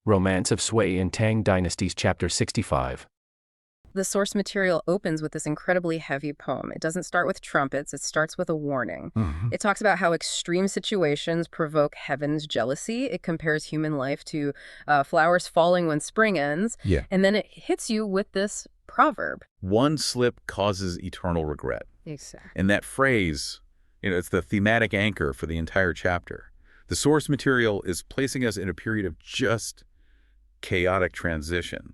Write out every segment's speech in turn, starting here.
Romance of Sui and Tang Dynasties, Chapter 65. The source material opens with this incredibly heavy poem. It doesn't start with trumpets, it starts with a warning. It talks about how extreme situations provoke heaven's jealousy. It compares human life to flowers falling when spring ends. Yeah. And then it hits you with this proverb. One slip causes eternal regret. Exactly. And that phrase, it's the thematic anchor for the entire chapter. The source material is placing us in a period of just chaotic transition.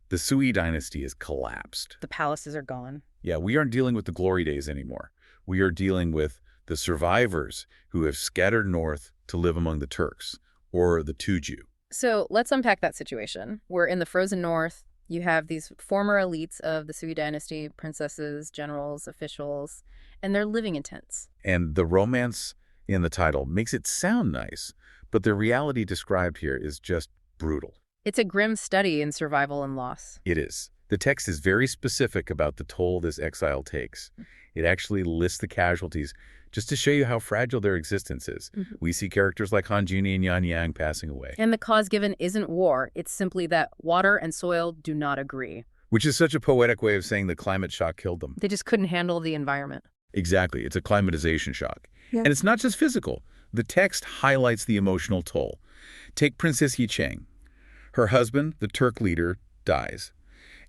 The Sui dynasty has collapsed. The palaces are gone. Yeah, we aren't dealing with the glory days anymore. We are dealing with the survivors who have scattered north to live among the Turks, or the Tuju. So let's unpack that situation. We're in the frozen north. You have these former elites of the Sui dynasty, princesses, generals, officials, and they're living in tents. And the romance in the title makes it sound nice, but the reality described here is just brutal. It's a grim study in survival and loss. It is. The text is very specific about the toll this exile takes. It actually lists the casualties just to show you how fragile their existence is. We see characters like Han Juni and Yan Yang passing away. And the cause given isn't war. It's simply that water and soil do not agree. Which is such a poetic way of saying the climate shock killed them. They just couldn't handle the environment. Exactly. It's a climatization shock. Yeah. And it's not just physical. The text highlights the emotional toll. Take Princess Yicheng. Her husband, the Turk leader, dies,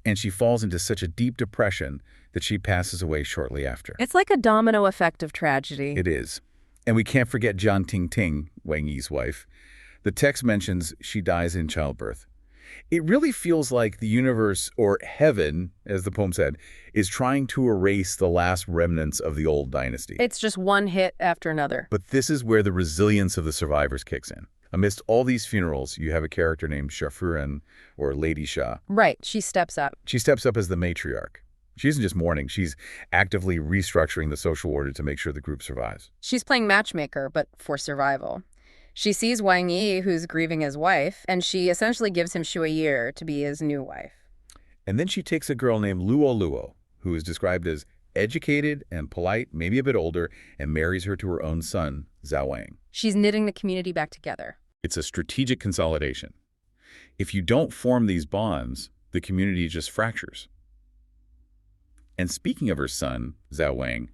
and she falls into such a deep depression that she passes away shortly after. It's like a domino effect of tragedy. It is. And we can't forget Jiang Tingting, Wang Yi's wife. The text mentions she dies in childbirth. It really feels like the universe, or heaven, as the poem said, is trying to erase the last remnants of the old dynasty. It's just one hit after another. But this is where the resilience of the survivors kicks in. Amidst all these funerals, you have a character named Shafuren, or Lady Xia. Right. She steps up. She steps up as the matriarch. She isn't just mourning. She's actively restructuring the social order to make sure the group survives. She's playing matchmaker, but for survival. She sees Wang Yi, who's grieving his wife, and she essentially gives him Xue Yi to be his new wife. And then she takes a girl named Luo, who is described as educated and polite, maybe a bit older, and marries her to her own son, Zhao Wang. She's knitting the community back together. It's a strategic consolidation. If you don't form these bonds, the community just fractures. And speaking of her son, Zhao Wang,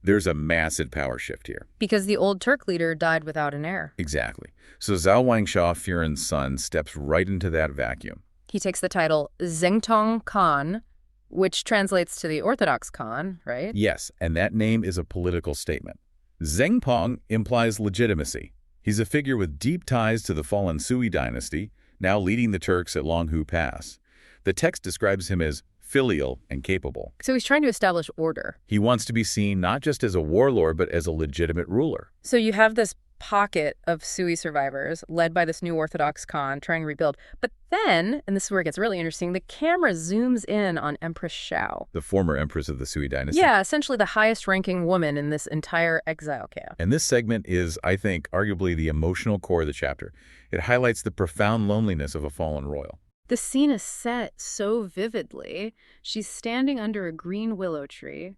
there's a massive power shift here. Because the old Turk leader died without an heir. Exactly. So Zhao Wangshao, Furen's son, steps right into that vacuum. He takes the title Zhengtong Khan, which translates to the Orthodox Khan, right? Yes, and that name is a political statement. Zhengpong implies legitimacy. He's a figure with deep ties to the fallen Sui dynasty, now leading the Turks at Longhu Pass. The text describes him as filial and capable. So he's trying to establish order. He wants to be seen not just as a warlord, but as a legitimate ruler. So you have this pocket of Sui survivors led by this new Orthodox Khan trying to rebuild. But then, and this is where it gets really interesting, the camera zooms in on Empress Xiao. The former empress of the Sui dynasty. Yeah, essentially the highest ranking woman in this entire exile camp. And this segment is, I think, arguably the emotional core of the chapter. It highlights the profound loneliness of a fallen royal. The scene is set so vividly. She's standing under a green willow tree.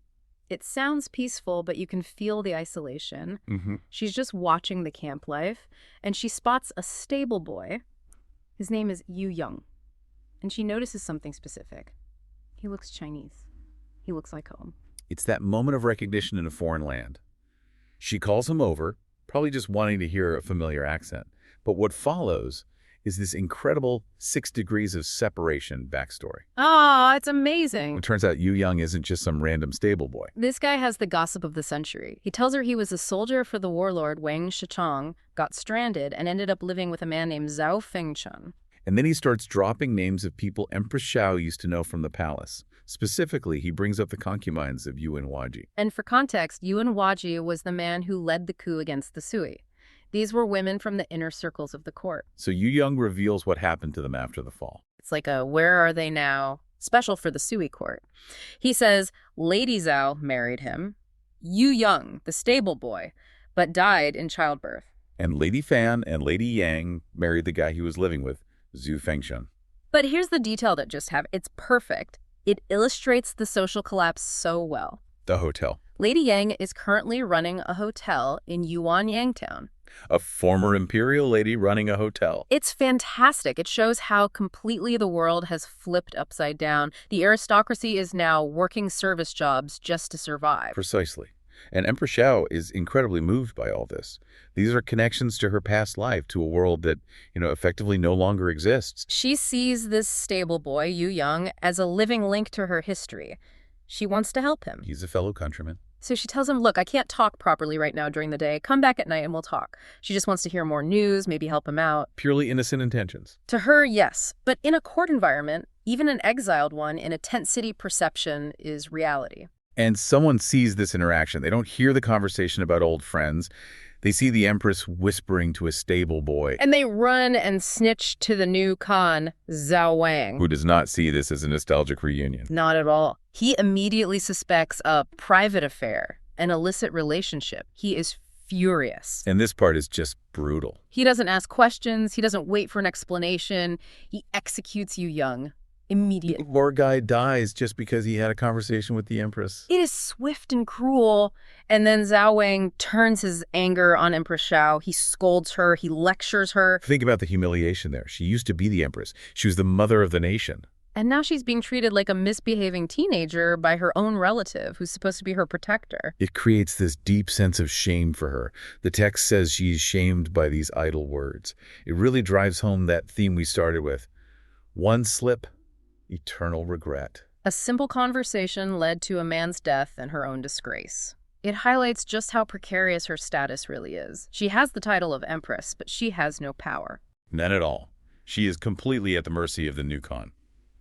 It sounds peaceful, but you can feel the isolation. She's just watching the camp life, and she spots a stable boy. His name is Yu Young, and she notices something specific. He looks Chinese. He looks like home. It's that moment of recognition in a foreign land. She calls him over, probably just wanting to hear a familiar accent. But what follows is this incredible 6 degrees of separation backstory. Oh, it's amazing. It turns out Yu Young isn't just some random stable boy. This guy has the gossip of the century. He tells her he was a soldier for the warlord Wang Shichong, got stranded, and ended up living with a man named Zhao Fengchun. And then he starts dropping names of people Empress Xiao used to know from the palace. Specifically, he brings up the concubines of Yuan Huaji. And for context, Yuan Huaji was the man who led the coup against the Sui. These were women from the inner circles of the court. So Yu Young reveals what happened to them after the fall. It's like a where are they now special for the Sui court. He says Lady Zhao married him, Yu Young, the stable boy, but died in childbirth. And Lady Fan and Lady Yang married the guy he was living with, Zhu Fengshun. But here's the detail that just have. It's perfect. It illustrates the social collapse so well. The hotel. Lady Yang is currently running a hotel in Yuan Yangtown. A former imperial lady running a hotel. It's fantastic. It shows how completely the world has flipped upside down. The aristocracy is now working service jobs just to survive. Precisely. And Empress Xiao is incredibly moved by all this. These are connections to her past life, to a world that, effectively no longer exists. She sees this stable boy, Yu Young, as a living link to her history. She wants to help him. He's a fellow countryman. So she tells him, look, I can't talk properly right now during the day. Come back at night and we'll talk. She just wants to hear more news, maybe help him out. Purely innocent intentions. To her, yes. But in a court environment, even an exiled one in a tent city, perception is reality. And someone sees this interaction. They don't hear the conversation about old friends. They see the Empress whispering to a stable boy. And they run and snitch to the new Khan, Xiao Wang. Who does not see this as a nostalgic reunion. Not at all. He immediately suspects a private affair, an illicit relationship. He is furious. And this part is just brutal. He doesn't ask questions. He doesn't wait for an explanation. He executes Yu Young immediately. The poor guy dies just because he had a conversation with the Empress. It is swift and cruel. And then Xiao Wang turns his anger on Empress Xiao. He scolds her. He lectures her. Think about the humiliation there. She used to be the Empress. She was the mother of the nation. And now she's being treated like a misbehaving teenager by her own relative, who's supposed to be her protector. It creates this deep sense of shame for her. The text says she's shamed by these idle words. It really drives home that theme we started with. One slip, eternal regret. A simple conversation led to a man's death and her own disgrace. It highlights just how precarious her status really is. She has the title of Empress, but she has no power. None at all. She is completely at the mercy of the new Khan.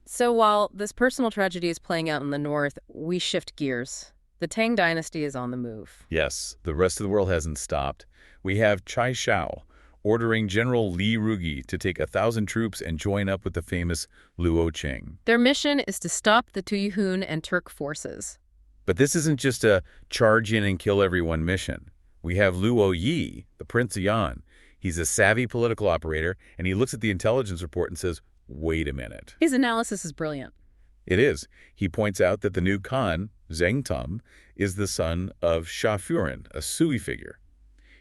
So while this personal tragedy is playing out in the north, we shift gears. The Tang dynasty is on the move. Yes, the rest of the world hasn't stopped. We have Xiao ordering General Li Rugi to take 1,000 troops and join up with the famous Luo Cheng. Their mission is to stop the Tuyuhun and Turk forces. But this isn't just a charge in and kill everyone mission. We have Luo Yi, the Prince of Yan. He's a savvy political operator, and he looks at the intelligence report and says, wait a minute. His analysis is brilliant. It is. He points out that the new Khan, Zheng Tum, is the son of Sha Furen, a Sui figure.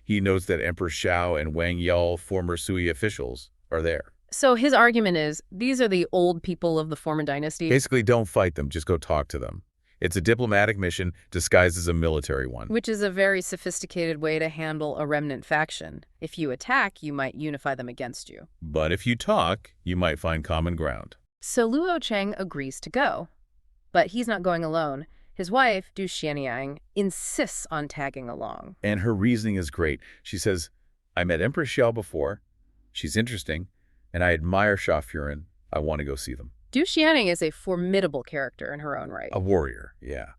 He knows that Emperor Xiao and Wang Yao, former Sui officials, are there. So his argument is, these are the old people of the former dynasty. Basically, don't fight them, just go talk to them. It's a diplomatic mission disguised as a military one. Which is a very sophisticated way to handle a remnant faction. If you attack, you might unify them against you. But if you talk, you might find common ground. So Luo Cheng agrees to go. But he's not going alone. His wife, Du Xianyang, insists on tagging along. And her reasoning is great. She says, I met Empress Xiao before. She's interesting. And I admire Sha Furen. I want to go see them. Du Xianyang is a formidable character in her own right. A warrior, yeah.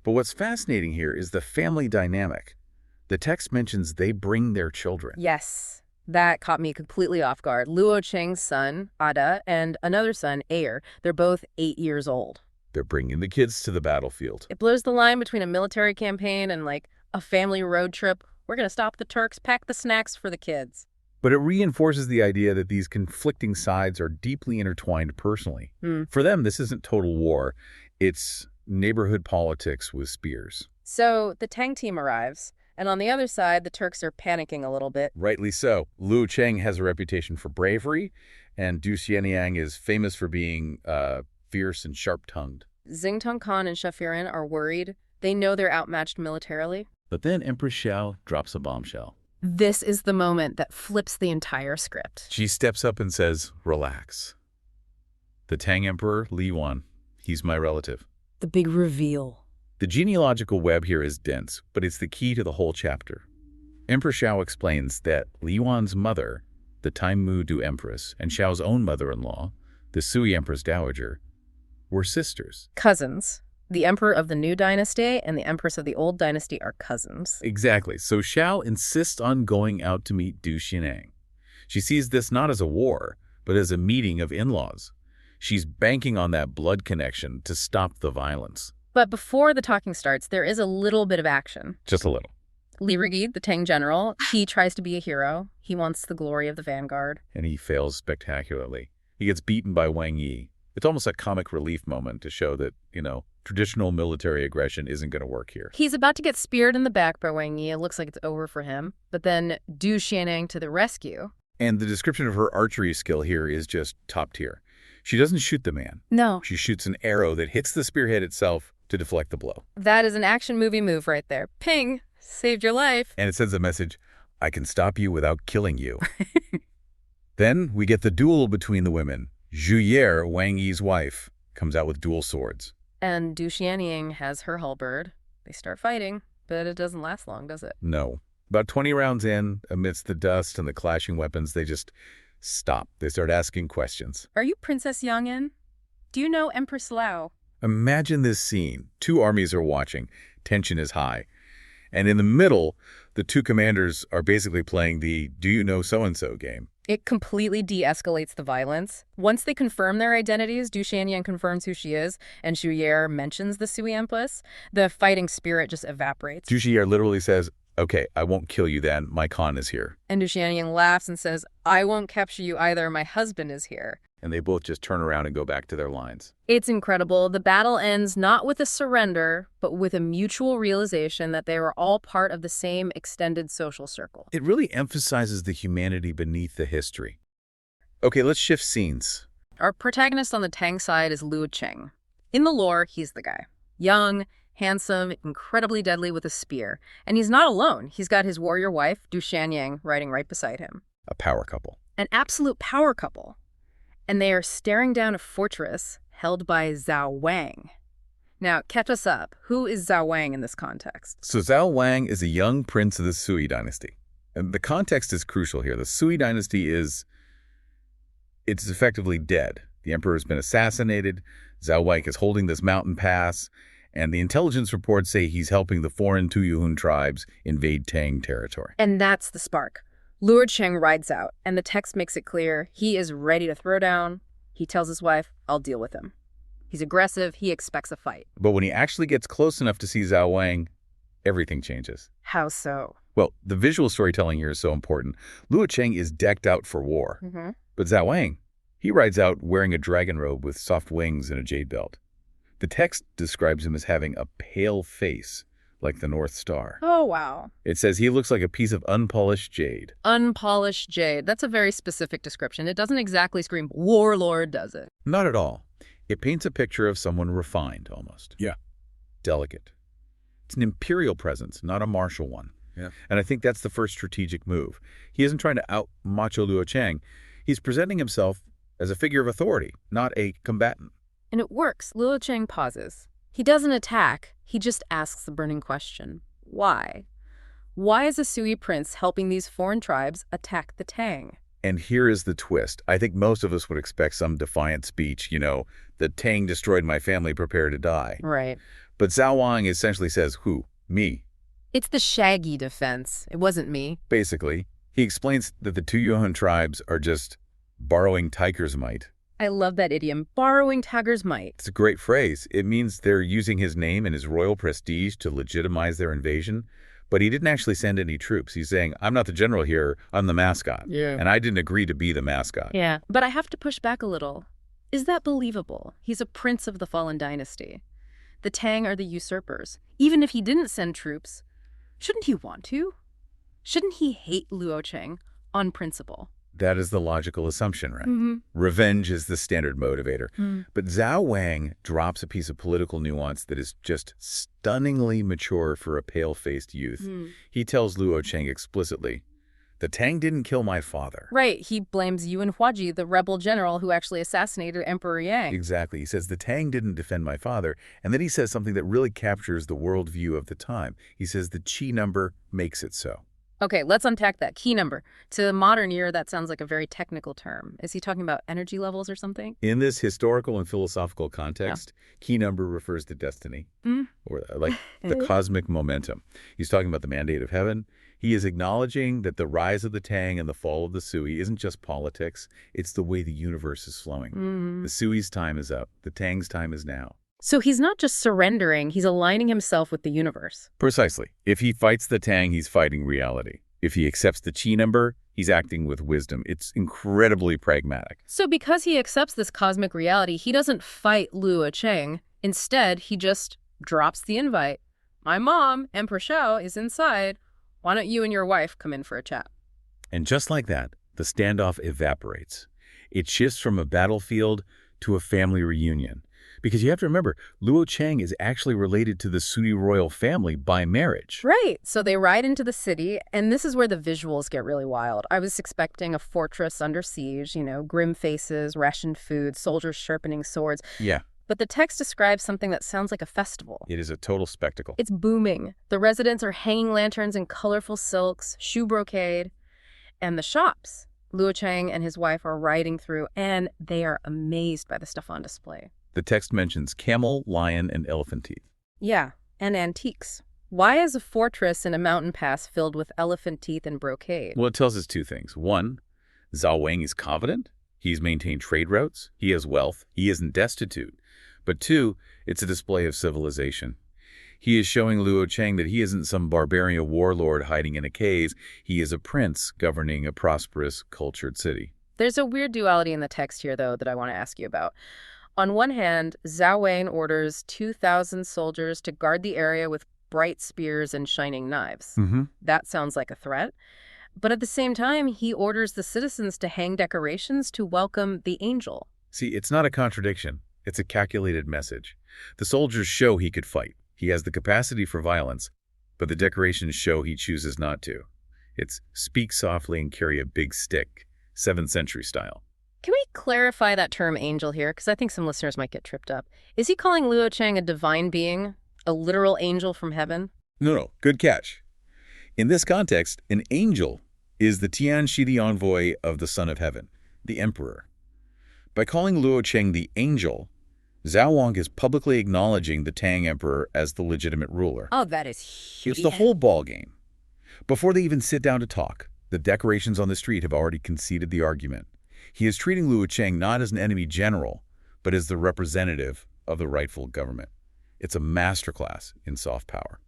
But what's fascinating here is the family dynamic. The text mentions they bring their children. Yes, that caught me completely off guard. Luo Cheng's son, Ada, and another son, Ayer, they're both 8 years old. They're bringing the kids to the battlefield. It blurs the line between a military campaign and, like, a family road trip. We're going to stop the Turks, pack the snacks for the kids. But it reinforces the idea that these conflicting sides are deeply intertwined personally. For them, this isn't total war. It's neighborhood politics with spears. So the Tang team arrives, and on the other side, the Turks are panicking a little bit. Rightly so. Luo Cheng has a reputation for bravery, and Du Xianyang is famous for being fierce and sharp-tongued. Xingtong Khan and Sha Furen are worried. They know they're outmatched militarily. But then Empress Xiao drops a bombshell. This is the moment that flips the entire script. She steps up and says, relax. The Tang Emperor, Li Yuan, he's my relative. The big reveal. The genealogical web here is dense, but it's the key to the whole chapter. Emperor Xiao explains that Li Yuan's mother, the Taimmu Empress, and Xiao's own mother-in-law, the Sui Empress Dowager, were sisters. Cousins. The emperor of the new dynasty and the empress of the old dynasty are cousins. Exactly. So Xiao insists on going out to meet Du Xianyang. She sees this not as a war, but as a meeting of in-laws. She's banking on that blood connection to stop the violence. But before the talking starts, there is a little bit of action. Just a little. Li Rugi, the Tang general, he tries to be a hero. He wants the glory of the vanguard. And he fails spectacularly. He gets beaten by Wang Yi. It's almost a comic relief moment to show that, Traditional military aggression isn't going to work here. He's about to get speared in the back by Wang Yi. It looks like it's over for him. But then Du Xianyang to the rescue. And the description of her archery skill here is just top tier. She doesn't shoot the man. No. She shoots an arrow that hits the spearhead itself to deflect the blow. That is an action movie move right there. Ping! Saved your life. And it sends a message, I can stop you without killing you. Then we get the duel between the women. Zhu Ye, Wang Yi's wife, comes out with dual swords. And Du Xianyang has her halberd. They start fighting, but it doesn't last long, does it? No. About 20 rounds in, amidst the dust and the clashing weapons, they just stop. They start asking questions. Are you Princess Yang'an? Do you know Empress Xiao? Imagine this scene. Two armies are watching. Tension is high. And in the middle, the two commanders are basically playing the do you know so-and-so game. It completely de-escalates the violence. Once they confirm their identities, Du Xianyang confirms who she is, and Zhu Ye mentions the Sui Empress, the fighting spirit just evaporates. Zhu Ye literally says, okay, I won't kill you then. My Khan is here. And Du Xianyang laughs and says, I won't capture you either. My husband is here. And they both just turn around and go back to their lines. It's incredible. The battle ends not with a surrender, but with a mutual realization that they were all part of the same extended social circle. It really emphasizes the humanity beneath the history. Okay, let's shift scenes. Our protagonist on the Tang side is Luo Cheng. In the lore, he's the guy. Young, handsome, incredibly deadly with a spear. And he's not alone. He's got his warrior wife, Du Xianyang, riding right beside him. A power couple. An absolute power couple. And they are staring down a fortress held by Zhao Wang. Now, catch us up. Who is Zhao Wang in this context? So Zhao Wang is a young prince of the Sui dynasty. And the context is crucial here. The Sui dynasty it's effectively dead. The emperor has been assassinated. Zhao Wang is holding this mountain pass. And the intelligence reports say he's helping the foreign Tuyuhun tribes invade Tang territory. And that's the spark. Luo Cheng rides out, and the text makes it clear he is ready to throw down. He tells his wife, I'll deal with him. He's aggressive. He expects a fight. But when he actually gets close enough to see Zhao Wang, everything changes. How so? Well, the visual storytelling here is so important. Luo Cheng is decked out for war. But Zhao Wang, he rides out wearing a dragon robe with soft wings and a jade belt. The text describes him as having a pale face, like the North Star. Oh, wow. It says he looks like a piece of unpolished jade. Unpolished jade. That's a very specific description. It doesn't exactly scream warlord, does it? Not at all. It paints a picture of someone refined, almost. Yeah. Delicate. It's an imperial presence, not a martial one. Yeah. And I think that's the first strategic move. He isn't trying to out-macho Luo Cheng. He's presenting himself as a figure of authority, not a combatant. And it works. Luo Cheng pauses. He doesn't attack. He just asks the burning question. Why? Why is a Sui prince helping these foreign tribes attack the Tang? And here is the twist. I think most of us would expect some defiant speech, the Tang destroyed my family, prepare to die. Right. But Zhao Wang essentially says, who? Me. It's the shaggy defense. It wasn't me. Basically, he explains that the Tuyuhun tribes are just borrowing tiger's might. I love that idiom, borrowing tiger's might. It's a great phrase. It means they're using his name and his royal prestige to legitimize their invasion. But he didn't actually send any troops. He's saying, I'm not the general here, I'm the mascot. Yeah. And I didn't agree to be the mascot. Yeah, but I have to push back a little. Is that believable? He's a prince of the fallen dynasty. The Tang are the usurpers. Even if he didn't send troops, shouldn't he want to? Shouldn't he hate Luo Cheng on principle? That is the logical assumption, right? Revenge is the standard motivator. But Zhao Wang drops a piece of political nuance that is just stunningly mature for a pale-faced youth. He tells Luo Cheng explicitly, the Tang didn't kill my father. Right. He blames Yuan Huaji, the rebel general who actually assassinated Emperor Yang. Exactly. He says, the Tang didn't defend my father. And then he says something that really captures the worldview of the time. He says the Qi number makes it so. Okay, let's unpack that. Qi number. To the modern ear, that sounds like a very technical term. Is he talking about energy levels or something? In this historical and philosophical context, Qi number refers to destiny, or like the cosmic momentum. He's talking about the mandate of heaven. He is acknowledging that the rise of the Tang and the fall of the Sui isn't just politics, it's the way the universe is flowing. The Sui's time is up. The Tang's time is now. So he's not just surrendering, he's aligning himself with the universe. Precisely. If he fights the Tang, he's fighting reality. If he accepts the Qi number, he's acting with wisdom. It's incredibly pragmatic. So because he accepts this cosmic reality, he doesn't fight Luo Cheng. Instead, he just drops the invite. My mom, Empress Xiao, is inside. Why don't you and your wife come in for a chat? And just like that, the standoff evaporates. It shifts from a battlefield to a family reunion. Because you have to remember, Luo Cheng is actually related to the Sui royal family by marriage. Right. So they ride into the city, and this is where the visuals get really wild. I was expecting a fortress under siege, grim faces, rationed food, soldiers sharpening swords. Yeah. But the text describes something that sounds like a festival. It is a total spectacle. It's booming. The residents are hanging lanterns in colorful silks, shoe brocade, and the shops. Luo Cheng and his wife are riding through, and they are amazed by the stuff on display. The text mentions camel, lion, and elephant teeth. Yeah, and antiques. Why is a fortress in a mountain pass filled with elephant teeth and brocade? Well, it tells us two things. One, Zhao Wang is confident. He's maintained trade routes. He has wealth. He isn't destitute. But two, it's a display of civilization. He is showing Luo Cheng that he isn't some barbarian warlord hiding in a cave. He is a prince governing a prosperous, cultured city. There's a weird duality in the text here, though, that I want to ask you about. On one hand, Zhao Wang orders 2,000 soldiers to guard the area with bright spears and shining knives. That sounds like a threat. But at the same time, he orders the citizens to hang decorations to welcome the angel. See, it's not a contradiction. It's a calculated message. The soldiers show he could fight. He has the capacity for violence, but the decorations show he chooses not to. It's speak softly and carry a big stick, 7th century style. Can we clarify that term angel here? Because I think some listeners might get tripped up. Is he calling Luo Cheng a divine being? A literal angel from heaven? No, good catch. In this context, an angel is the Tianxi, the envoy of the Son of Heaven, the emperor. By calling Luo Cheng the angel, Zhao Wang is publicly acknowledging the Tang emperor as the legitimate ruler. Oh, that is huge. It's the whole ballgame. Before they even sit down to talk, the decorations on the street have already conceded the argument. He is treating Luo Cheng not as an enemy general, but as the representative of the rightful government. It's a masterclass in soft power.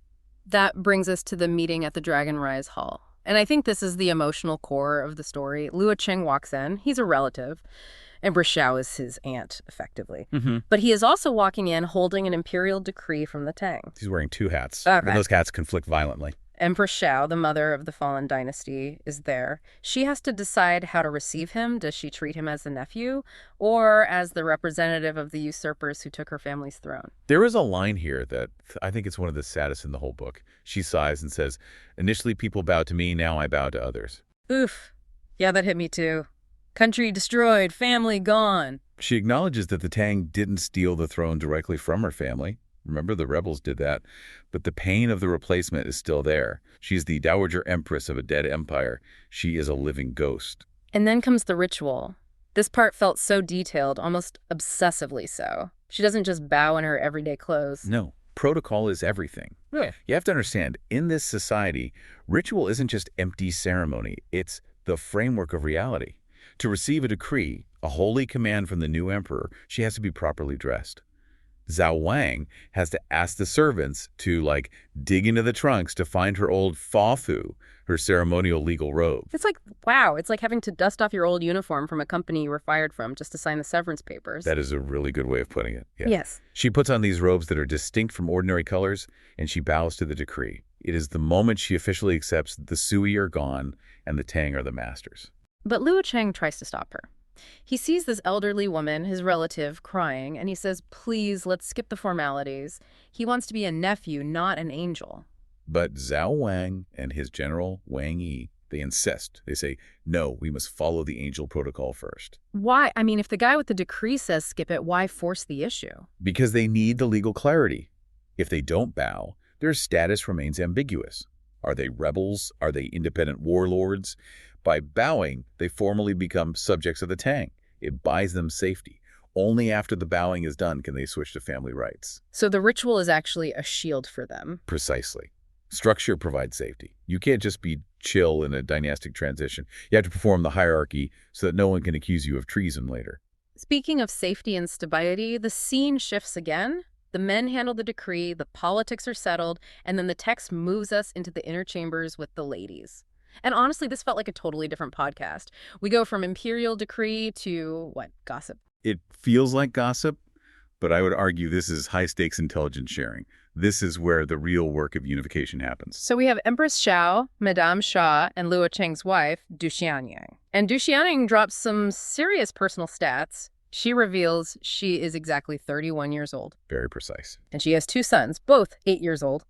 That brings us to the meeting at the Dragon Rise Hall. And I think this is the emotional core of the story. Luo Cheng walks in. He's a relative. Empress Xiao is his aunt, effectively. But he is also walking in holding an imperial decree from the Tang. He's wearing two hats, Okay. and those hats conflict violently. Empress Xiao, the mother of the fallen dynasty, is there. She has to decide how to receive him. Does she treat him as a nephew or as the representative of the usurpers who took her family's throne? There is a line here that I think it's one of the saddest in the whole book. She sighs and says, "Initially people bowed to me, now I bow to others." Oof. Yeah, that hit me too. Country destroyed, family gone. She acknowledges that the Tang didn't steal the throne directly from her family. Remember, the rebels did that. But the pain of the replacement is still there. She's the dowager empress of a dead empire. She is a living ghost. And then comes the ritual. This part felt so detailed, almost obsessively so. She doesn't just bow in her everyday clothes. No, protocol is everything. Yeah. You have to understand, in this society, ritual isn't just empty ceremony. It's the framework of reality. To receive a decree, a holy command from the new emperor, she has to be properly dressed. Zhao Wang has to ask the servants to, dig into the trunks to find her old fafu, her ceremonial legal robe. It's like, wow, it's like having to dust off your old uniform from a company you were fired from just to sign the severance papers. That is a really good way of putting it. Yeah. Yes. She puts on these robes that are distinct from ordinary colors, and she bows to the decree. It is the moment she officially accepts that the Sui are gone and the Tang are the masters. But Luo Cheng tries to stop her. He sees this elderly woman, his relative, crying, and he says, please, let's skip the formalities. He wants to be a nephew, not an angel. But Zhao Wang and his general, Wang Yi, they insist. They say, no, we must follow the angel protocol first. Why? I mean, if the guy with the decree says skip it, why force the issue? Because they need the legal clarity. If they don't bow, their status remains ambiguous. Are they rebels? Are they independent warlords? By bowing, they formally become subjects of the Tang. It buys them safety. Only after the bowing is done can they switch to family rights. So the ritual is actually a shield for them. Precisely. Structure provides safety. You can't just be chill in a dynastic transition. You have to perform the hierarchy so that no one can accuse you of treason later. Speaking of safety and stability, the scene shifts again. The men handle the decree, the politics are settled, and then the text moves us into the inner chambers with the ladies. And honestly, this felt like a totally different podcast. We go from imperial decree to, gossip. It feels like gossip, But I would argue this is high-stakes intelligence sharing. This is where the real work of unification happens. So we have Empress Xiao, Madame Xia, and Luo Cheng's wife, Du Xianyang. And Du Xianyang drops some serious personal stats. She reveals she is exactly 31 years old. Very precise. And she has 2 sons, both 8 years old.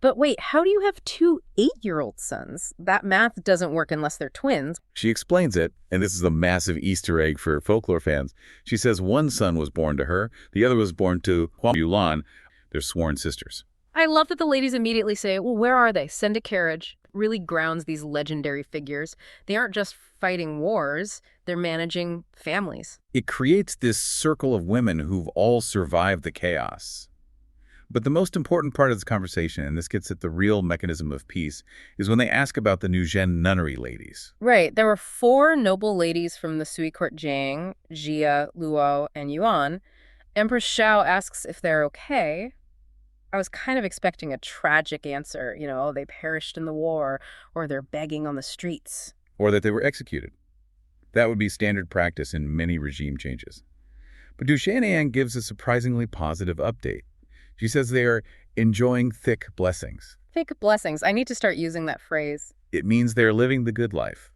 But wait, how do you have 2 8-year-old sons? That math doesn't work unless they're twins. She explains it, and this is a massive Easter egg for folklore fans. She says one son was born to her, the other was born to Huang Yulan. They're sworn sisters. I love that the ladies immediately say, well, where are they? Send a carriage. Really grounds these legendary figures. They aren't just fighting wars, they're managing families. It creates this circle of women who've all survived the chaos. But the most important part of this conversation, and this gets at the real mechanism of peace, is when they ask about the New Zhen nunnery ladies. Right. There were 4 noble ladies from the Sui court Jiang, Jia, Luo, and Yuan. Empress Xiao asks if they're okay. I was kind of expecting a tragic answer, oh, they perished in the war, or they're begging on the streets. Or that they were executed. That would be standard practice in many regime changes. But Du Xianyang gives a surprisingly positive update. She says they are enjoying thick blessings. Thick blessings. I need to start using that phrase. It means they're living the good life.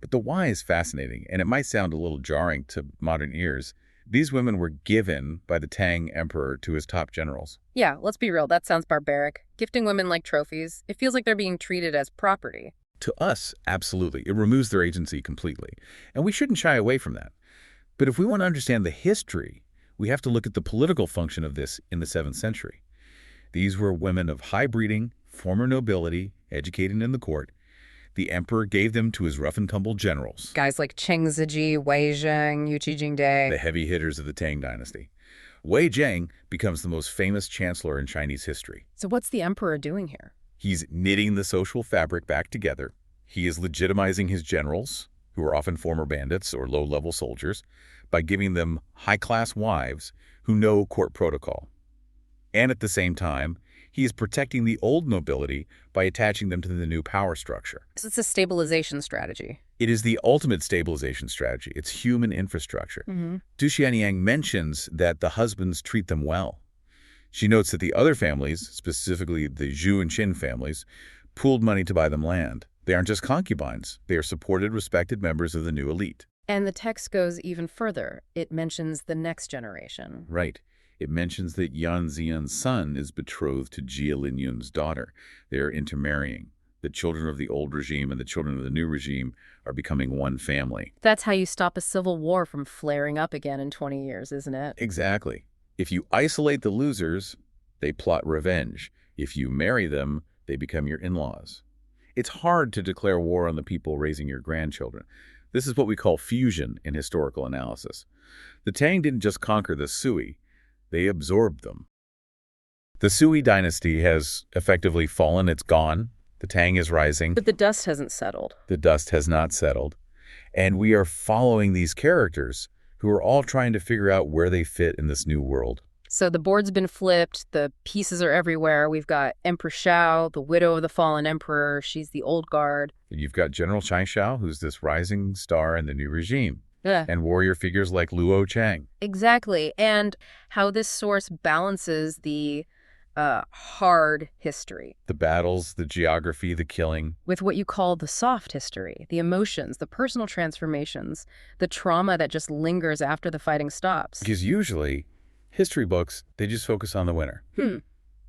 But the why is fascinating, and it might sound a little jarring to modern ears. These women were given by the Tang emperor to his top generals. Yeah, let's be real. That sounds barbaric. Gifting women like trophies, it feels like they're being treated as property. To us, absolutely. It removes their agency completely. And we shouldn't shy away from that. But if we want to understand the history, we have to look at the political function of this in the 7th century. These were women of high breeding, former nobility, educated in the court. The emperor gave them to his rough-and-tumble generals. Guys like Cheng Ziji, Wei Zheng, Yu Qijingde. The heavy hitters of the Tang dynasty. Wei Zheng becomes the most famous chancellor in Chinese history. So what's the emperor doing here? He's knitting the social fabric back together. He is legitimizing his generals, who are often former bandits or low-level soldiers, by giving them high-class wives who know court protocol. And at the same time, he is protecting the old nobility by attaching them to the new power structure. It's a stabilization strategy. It is the ultimate stabilization strategy. It's human infrastructure. Du Xianyang mentions that the husbands treat them well. She notes that the other families, specifically the Zhu and Qin families, pooled money to buy them land. They aren't just concubines. They are supported, respected members of the new elite. And the text goes even further. It mentions the next generation. Right. It mentions that Yan Xian's son is betrothed to Jia Linyun's daughter. They are intermarrying. The children of the old regime and the children of the new regime are becoming one family. That's how you stop a civil war from flaring up again in 20 years, isn't it? Exactly. If you isolate the losers, they plot revenge. If you marry them, they become your in-laws. It's hard to declare war on the people raising your grandchildren. This is what we call fusion in historical analysis. The Tang didn't just conquer the Sui. They absorbed them. The Sui dynasty has effectively fallen. It's gone. The Tang is rising. But the dust hasn't settled. The dust has not settled. And we are following these characters who are all trying to figure out where they fit in this new world. So the board's been flipped. The pieces are everywhere. We've got Empress Xiao, the widow of the fallen emperor. She's the old guard. You've got General Chai Xiao, who's this rising star in the new regime. Yeah. And warrior figures like Luo Cheng. Exactly. And how this source balances the hard history. The battles, the geography, the killing. With what you call the soft history, the emotions, the personal transformations, the trauma that just lingers after the fighting stops. Because usually, history books, they just focus on the winner.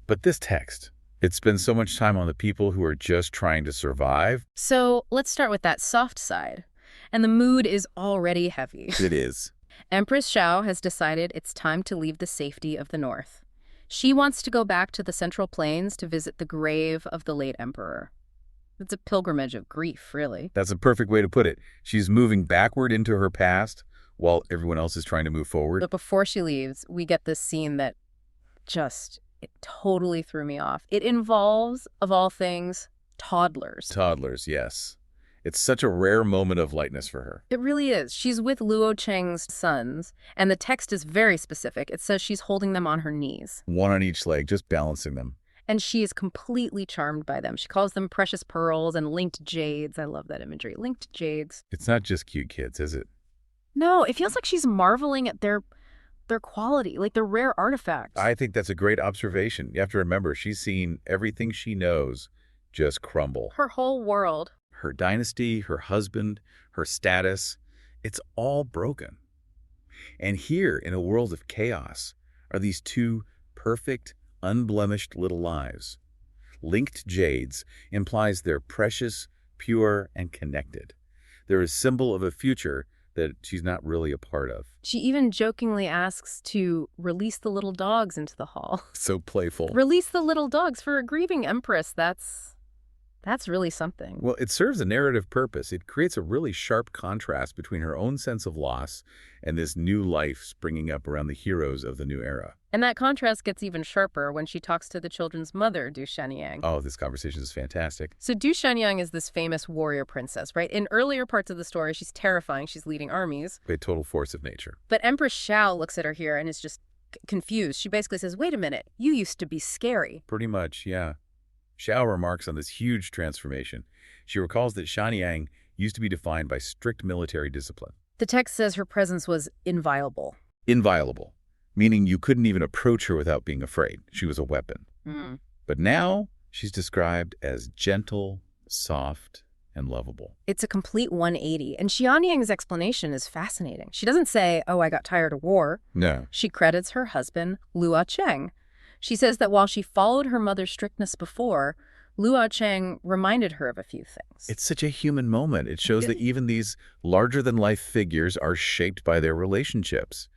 But this text, it spends so much time on the people who are just trying to survive. So let's start with that soft side. And the mood is already heavy. It is. Empress Xiao has decided it's time to leave the safety of the north. She wants to go back to the Central Plains to visit the grave of the late emperor. It's a pilgrimage of grief, really. That's a perfect way to put it. She's moving backward into her past while everyone else is trying to move forward. But before she leaves, we get this scene that it totally threw me off. It involves, of all things, toddlers. Toddlers, yes. It's such a rare moment of lightness for her. It really is. She's with Luo Cheng's sons, and the text is very specific. It says she's holding them on her knees. One on each leg, just balancing them. And she is completely charmed by them. She calls them precious pearls and linked jades. I love that imagery. Linked jades. It's not just cute kids, is it? No, it feels like she's marveling at their their quality, like they're rare artifacts. I think that's a great observation. You have to remember, she's seen everything she knows just crumble. Her whole world. Her dynasty, her husband, her status, it's all broken. And here, in a world of chaos, are these two perfect, unblemished little lives. Linked jades implies they're precious, pure, and connected. They're a symbol of a future that she's not really a part of. She even jokingly asks to release the little dogs into the hall. So playful. Release the little dogs for a grieving empress. That's really something. Well, it serves a narrative purpose. It creates a really sharp contrast between her own sense of loss and this new life springing up around the heroes of the new era. And that contrast gets even sharper when she talks to the children's mother, Du Shenyang. Oh, this conversation is fantastic. So Du Shenyang is this famous warrior princess, right? In earlier parts of the story, she's terrifying. She's leading armies. A total force of nature. But Empress Xiao looks at her here and is just confused. She basically says, wait a minute, you used to be scary. Pretty much, yeah. Xiao remarks on this huge transformation. She recalls that Shenyang used to be defined by strict military discipline. The text says her presence was inviolable. Inviolable, meaning you couldn't even approach her without being afraid. She was a weapon. But now she's described as gentle, soft, and lovable. It's a complete 180. And Xianyang's explanation is fascinating. She doesn't say, oh, I got tired of war. No. She credits her husband, Luo Cheng. She says that while she followed her mother's strictness before, Luo Cheng reminded her of a few things. It's such a human moment. It shows that even these larger-than-life figures are shaped by their relationships.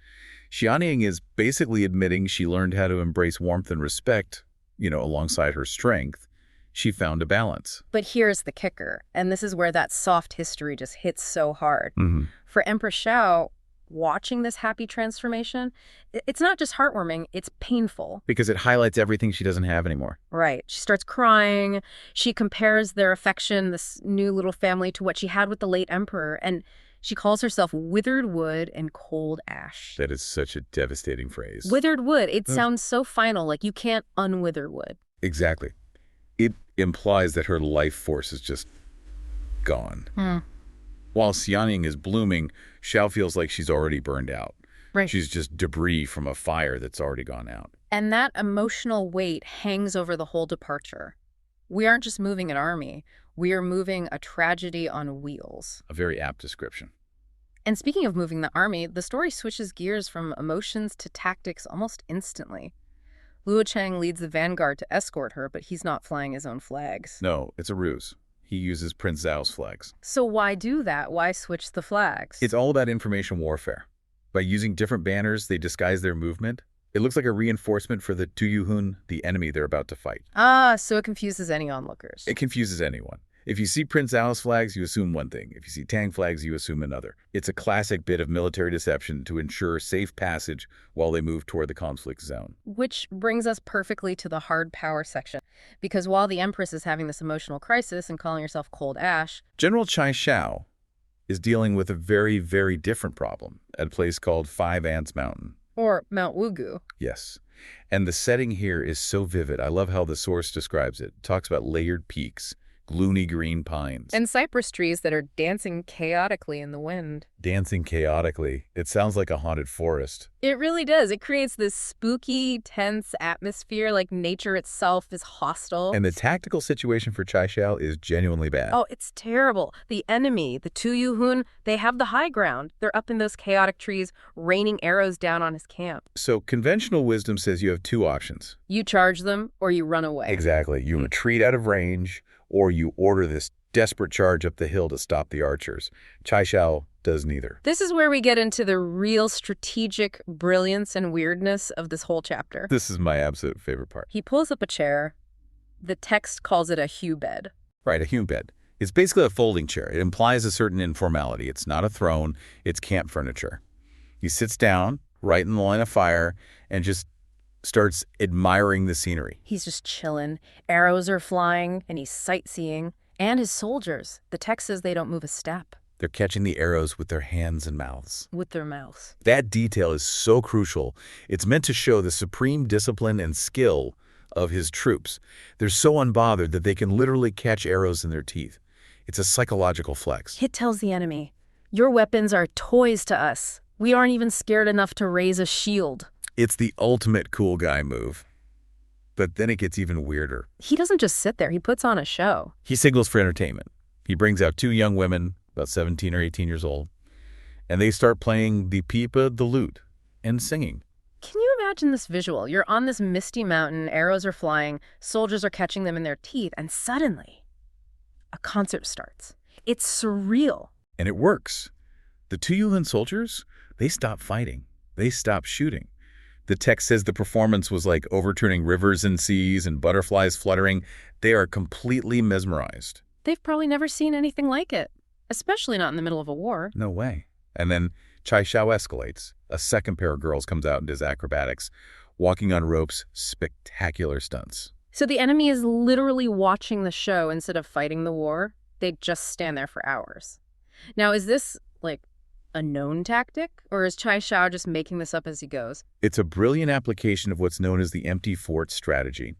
Xianyang is basically admitting she learned how to embrace warmth and respect, alongside her strength. She found a balance. But here's the kicker, and this is where that soft history just hits so hard. For Empress Xiao, watching this happy transformation, it's not just heartwarming, it's painful. Because it highlights everything she doesn't have anymore. Right. She starts crying. She compares their affection, this new little family, to what she had with the late emperor. And she calls herself withered wood and cold ash. That is such a devastating phrase. Withered wood. It sounds so final, like you can't unwither wood. Exactly. It implies that her life force is just gone. While Xianyang is blooming, Xiao feels like she's already burned out. Right. She's just debris from a fire that's already gone out. And that emotional weight hangs over the whole departure. We aren't just moving an army. We are moving a tragedy on wheels. A very apt description. And speaking of moving the army, the story switches gears from emotions to tactics almost instantly. Luo Cheng leads the vanguard to escort her, but he's not flying his own flags. No, it's a ruse. He uses Prince Zhao's flags. So why do that? Why switch the flags? It's all about information warfare. By using different banners, they disguise their movement. It looks like a reinforcement for the Tuyuhun, the enemy they're about to fight. So it confuses any onlookers. It confuses anyone. If you see Prince Zhao's flags, you assume one thing. If you see Tang flags, you assume another. It's a classic bit of military deception to ensure safe passage while they move toward the conflict zone. Which brings us perfectly to the hard power section. Because while the Empress is having this emotional crisis and calling herself cold ash, General Chai Xiao is dealing with a very, very different problem at a place called Five Ants Mountain. or Mount Wugu. Yes. And the setting here is so vivid. I love how the source describes it. It talks about layered peaks, gloomy green pines. And cypress trees that are dancing chaotically in the wind. Dancing chaotically. It sounds like a haunted forest. It really does. It creates this spooky, tense atmosphere, like nature itself is hostile. And the tactical situation for Chai Xiao is genuinely bad. Oh, it's terrible. The enemy, the Tuyuhun, they have the high ground. They're up in those chaotic trees, raining arrows down on his camp. So conventional wisdom says you have two options. You charge them or you run away. Exactly. You retreat out of range, or you order this desperate charge up the hill to stop the archers. Chai Xiao does neither. This is where we get into the real strategic brilliance and weirdness of this whole chapter. This is my absolute favorite part. He pulls up a chair. The text calls it a hew bed. Right, a hew bed. It's basically a folding chair. It implies a certain informality. It's not a throne. It's camp furniture. He sits down right in the line of fire and just starts admiring the scenery. He's just chilling. Arrows are flying, and he's sightseeing. And his soldiers. The text says they don't move a step. They're catching the arrows with their hands and mouths. With their mouths. That detail is so crucial. It's meant to show the supreme discipline and skill of his troops. They're so unbothered that they can literally catch arrows in their teeth. It's a psychological flex. Hit tells the enemy, your weapons are toys to us. We aren't even scared enough to raise a shield. It's the ultimate cool guy move. But then it gets even weirder. He doesn't just sit there. He puts on a show. He signals for entertainment. He brings out 2 young women, about 17 or 18 years old, and they start playing the pipa, the lute, and singing. Can you imagine this visual? You're on this misty mountain, arrows are flying, soldiers are catching them in their teeth, and suddenly a concert starts. It's surreal. And it works. The 2 Yulin soldiers, they stop fighting. They stop shooting. The text says the performance was like overturning rivers and seas and butterflies fluttering. They are completely mesmerized. They've probably never seen anything like it, especially not in the middle of a war. No way. And then Xiao escalates. A second pair of girls comes out and does acrobatics, walking on ropes, spectacular stunts. So the enemy is literally watching the show instead of fighting the war. They just stand there for hours. Now, is this, like, a known tactic, or is Xiao just making this up as he goes? It's a brilliant application of what's known as the empty fort strategy.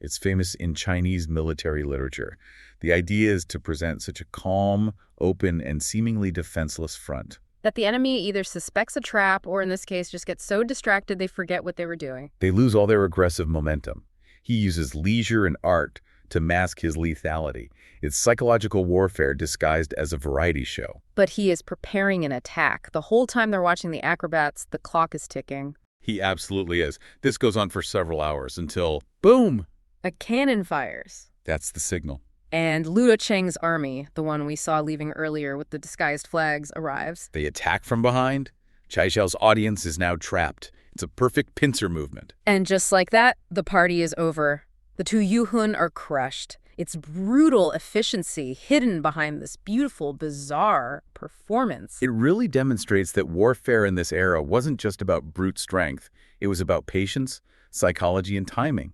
It's famous in Chinese military literature. The idea is to present such a calm, open, and seemingly defenseless front. That the enemy either suspects a trap or, in this case, just gets so distracted they forget what they were doing. They lose all their aggressive momentum. He uses leisure and art to mask his lethality. It's psychological warfare disguised as a variety show. But he is preparing an attack. The whole time they're watching the acrobats, the clock is ticking. He absolutely is. This goes on for several hours until, boom! A cannon fires. That's the signal. And Ludo Cheng's army, the one we saw leaving earlier with the disguised flags, arrives. They attack from behind. Xiao's audience is now trapped. It's a perfect pincer movement. And just like that, the party is over. The 2 Yuhun are crushed. It's brutal efficiency hidden behind this beautiful, bizarre performance. It really demonstrates that warfare in this era wasn't just about brute strength. It was about patience, psychology, and timing.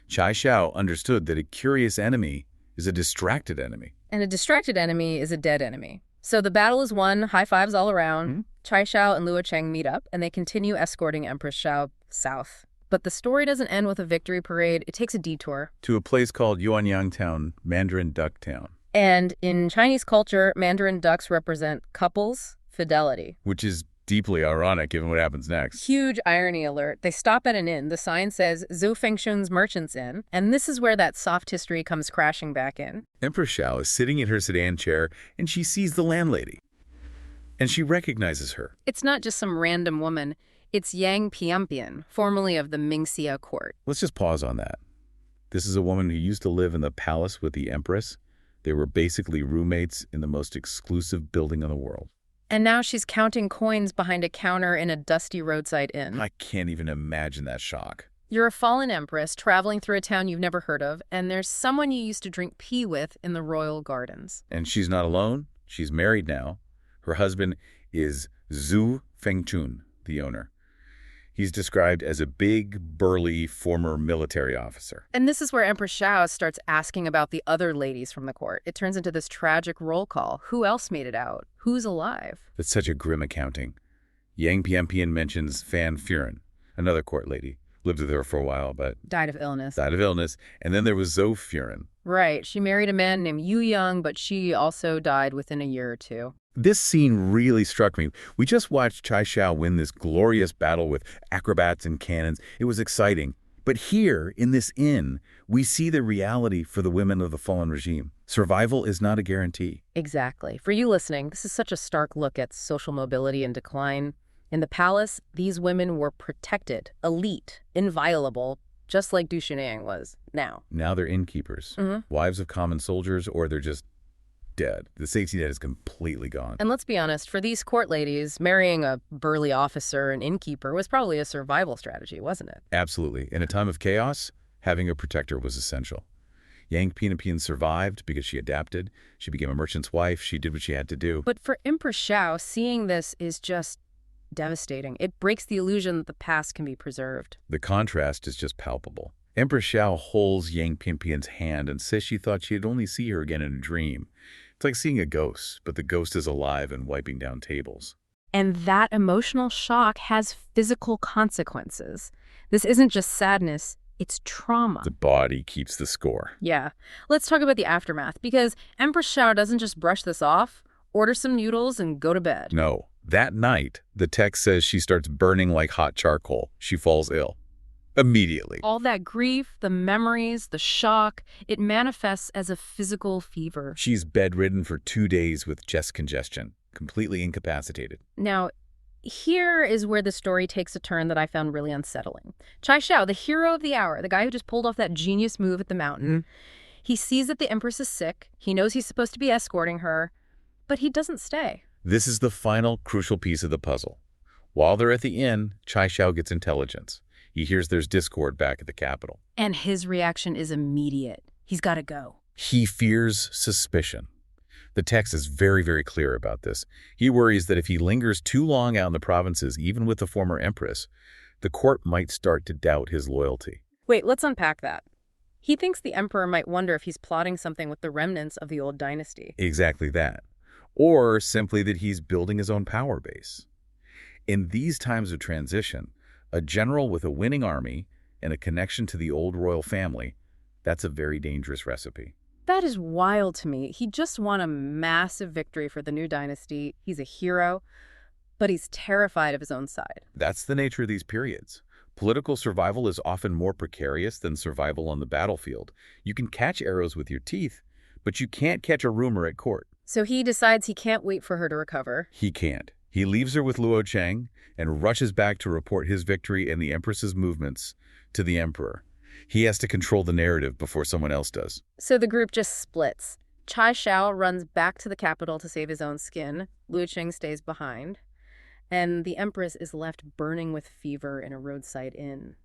Xiao understood that a curious enemy is a distracted enemy. And a distracted enemy is a dead enemy. So the battle is won, high fives all around. Xiao and Luo Cheng meet up, and they continue escorting Empress Xiao south. But the story doesn't end with a victory parade. It takes a detour. To a place called Yuanyang Town, Mandarin Duck Town. And in Chinese culture, Mandarin ducks represent couples, fidelity. Which is deeply ironic given what happens next. Huge irony alert. They stop at an inn. The sign says Zhou Fengshun's Merchant's Inn. And this is where that soft history comes crashing back in. Empress Xiao is sitting in her sedan chair, and she sees the landlady. And she recognizes her. It's not just some random woman. It's Yang Piampian, formerly of the Mingxia court. Let's just pause on that. This is a woman who used to live in the palace with the Empress. They were basically roommates in the most exclusive building in the world. And now she's counting coins behind a counter in a dusty roadside inn. I can't even imagine that shock. You're a fallen empress traveling through a town you've never heard of, and there's someone you used to drink tea with in the royal gardens. And she's not alone. She's married now. Her husband is Zhou Fengchun, the owner. He's described as a big, burly, former military officer. And this is where Empress Xiao starts asking about the other ladies from the court. It turns into this tragic roll call. Who else made it out? Who's alive? That's such a grim accounting. Yang Piampian mentions Fan Furen, another court lady. Lived with her for a while, but died of illness. And then there was Zhou Furen. Right. She married a man named Yu Yang, but she also died within a year or two. This scene really struck me. We just watched Xiao win this glorious battle with acrobats and cannons. It was exciting. But here, in this inn, we see the reality for the women of the fallen regime. Survival is not a guarantee. Exactly. For you listening, this is such a stark look at social mobility and decline. In the palace, these women were protected, elite, inviolable, just like Du Shenang was now. Now they're innkeepers, wives of common soldiers, or they're just dead. The safety net is completely gone. And let's be honest, for these court ladies, marrying a burly officer, an innkeeper, was probably a survival strategy, wasn't it? Absolutely. In a time of chaos, having a protector was essential. Yang Piampian survived because she adapted. She became a merchant's wife. She did what she had to do. But for Empress Xiao, seeing this is just devastating. It breaks the illusion that the past can be preserved. The contrast is just palpable. Empress Xiao holds Yang Piampian's hand and says she thought she'd only see her again in a dream. It's like seeing a ghost, but the ghost is alive and wiping down tables. And that emotional shock has physical consequences. This isn't just sadness, it's trauma. The body keeps the score. Yeah. Let's talk about the aftermath, because Empress Xiao doesn't just brush this off, order some noodles, and go to bed. No. That night, the text says she starts burning like hot charcoal. She falls ill. Immediately. All that grief, the memories, the shock, it manifests as a physical fever. She's bedridden for 2 days with chest congestion, completely incapacitated. Now, here is where the story takes a turn that I found really unsettling. Xiao, the hero of the hour, the guy who just pulled off that genius move at the mountain, he sees that the Empress is sick. He knows he's supposed to be escorting her, but he doesn't stay. This is the final crucial piece of the puzzle. While they're at the inn, Xiao gets intelligence. He hears there's discord back at the capital. And his reaction is immediate. He's got to go. He fears suspicion. The text is very, very clear about this. He worries that if he lingers too long out in the provinces, even with the former Empress, the court might start to doubt his loyalty. Wait, let's unpack that. He thinks the emperor might wonder if he's plotting something with the remnants of the old dynasty. Exactly that. Or simply that he's building his own power base. In these times of transition, a general with a winning army and a connection to the old royal family, that's a very dangerous recipe. That is wild to me. He just won a massive victory for the new dynasty. He's a hero, but he's terrified of his own side. That's the nature of these periods. Political survival is often more precarious than survival on the battlefield. You can catch arrows with your teeth, but you can't catch a rumor at court. So he decides he can't wait for her to recover. He can't. He leaves her with Luo Cheng and rushes back to report his victory and the Empress's movements to the emperor. He has to control the narrative before someone else does. So the group just splits. Xiao runs back to the capital to save his own skin. Luo Cheng stays behind. And the Empress is left burning with fever in a roadside inn.